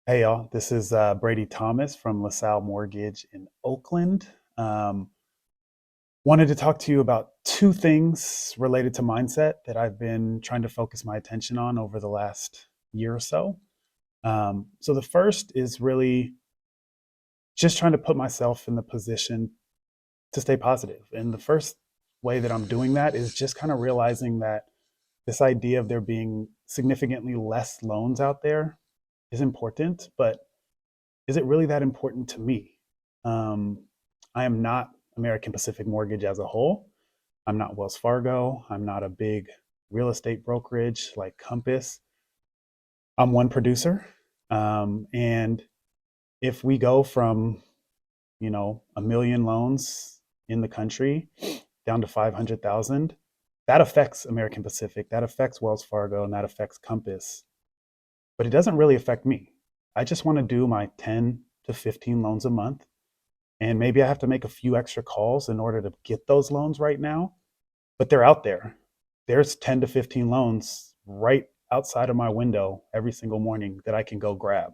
Hey y'all, this is Brady Thomas from LaSalle Mortgage in Oakland. Um, Wanted to talk to you about two things related to mindset that I've been trying to focus my attention on over the last year or so. So the first is really just trying to put myself in the position to stay positive. And the first way that I'm doing that is just kind of realizing that this idea of there being significantly less loans out there is important, but is it really that important to me? Um, I am not American Pacific Mortgage as a whole. I'm not Wells Fargo. I'm not a big real estate brokerage like Compass. I'm one producer. And if we go from, a million loans in the country down to 500,000, that affects American Pacific, that affects Wells Fargo, and that affects Compass. But it doesn't really affect me. I just want to do my 10 to 15 loans a month. And maybe I have to make a few extra calls in order to get those loans right now, but they're out there. There's 10 to 15 loans right outside of my window every single morning that I can go grab.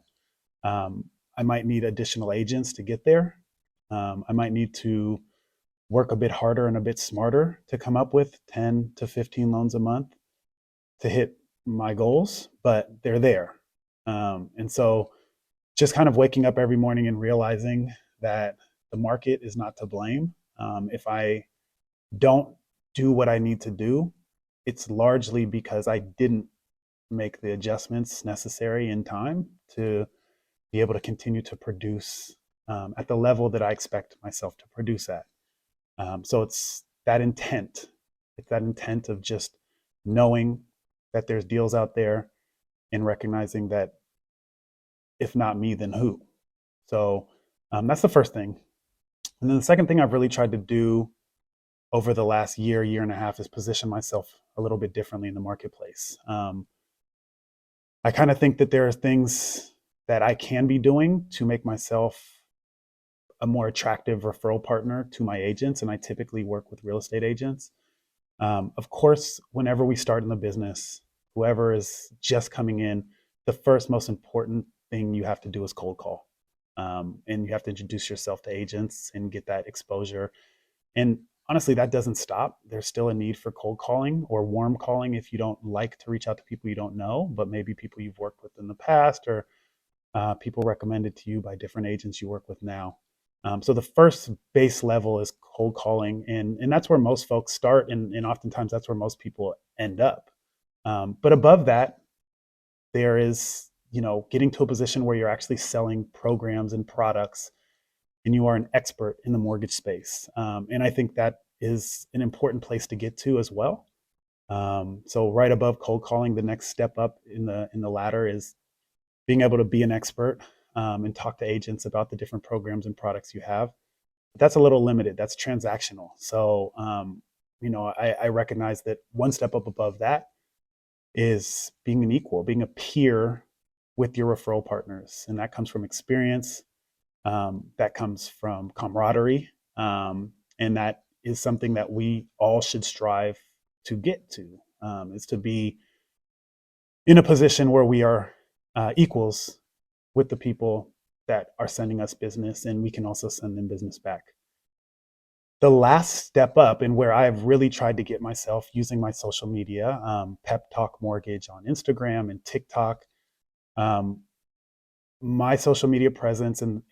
I might need additional agents to get there. I might need to work a bit harder and a bit smarter to come up with 10 to 15 loans a month to hit my goals, but they're there. And so just kind of waking up every morning and realizing that the market is not to blame. If I don't do what I need to do, it's largely because I didn't make the adjustments necessary in time to be able to continue to produce at the level that I expect myself to produce at. So it's that intent. It's that intent of just knowing that there's deals out there and recognizing that if not me, then who? So that's the first thing. And then the second thing I've really tried to do over the last year and a half is position myself a little bit differently in the marketplace. I kind of think that there are things that I can be doing to make myself a more attractive referral partner to my agents. And I typically work with real estate agents. Of course, whenever we start in the business, whoever is just coming in, the first most important thing you have to do is cold call. And you have to introduce yourself to agents and get that exposure. And honestly, that doesn't stop. There's still a need for cold calling or warm calling if you don't like to reach out to people you don't know, but maybe people you've worked with in the past or people recommended to you by different agents you work with now. So the first base level is cold calling, and that's where most folks start, and oftentimes that's where most people end up. But above that, there is getting to a position where you're actually selling programs and products and you are an expert in the mortgage space. And I think that is an important place to get to as well. So right above cold calling, the next step up in the ladder is being able to be an expert and talk to agents about the different programs and products you have. But that's a little limited. That's transactional. So I recognize that one step up above that is being an equal, being a peer with your referral partners, and that comes from experience, that comes from camaraderie, and that is something that we all should strive to get to. Is to be in a position where we are equals with the people that are sending us business, and we can also send them business back. The last step up, and where I've really tried to get myself using my social media, Pep Talk Mortgage on Instagram and TikTok, um, my social media presence and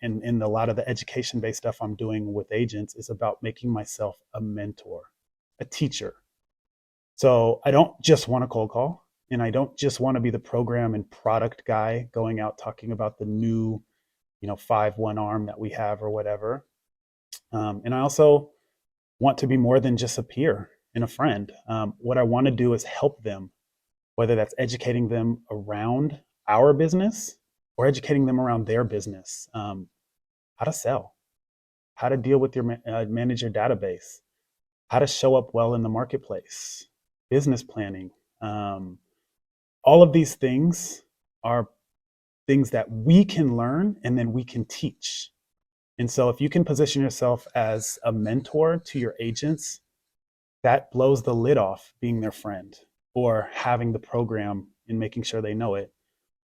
a lot of the education based stuff I'm doing with agents is about making myself a mentor, a teacher. So I don't just want to cold call, and I don't just want to be the program and product guy going out talking about the new, 5-1 arm that we have or whatever. And I also want to be more than just a peer and a friend. What I want to do is help them, whether that's educating them around our business or educating them around their business, how to sell, how to deal with your manage your database, how to show up well in the marketplace, business planning. All of these things are things that we can learn and then we can teach. And so if you can position yourself as a mentor to your agents, that blows the lid off being their friend or having the program and making sure they know it.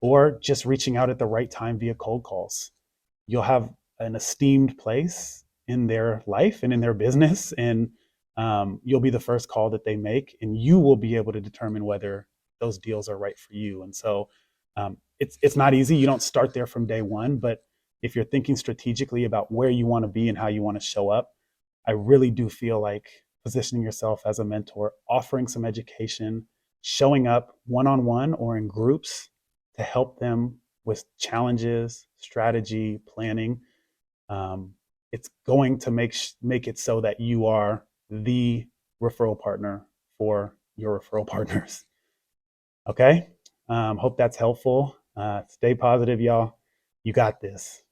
or just reaching out at the right time via cold calls. You'll have an esteemed place in their life and in their business, and you'll be the first call that they make, and you will be able to determine whether those deals are right for you. And so it's not easy. You don't start there from day one, but if you're thinking strategically about where you want to be and how you want to show up, I really do feel like positioning yourself as a mentor, offering some education, showing up one on one or in groups to help them with challenges, strategy, planning. Um, it's going to make it so that you are the referral partner for your referral partners. Okay. Hope that's helpful. Stay positive, y'all. You got this.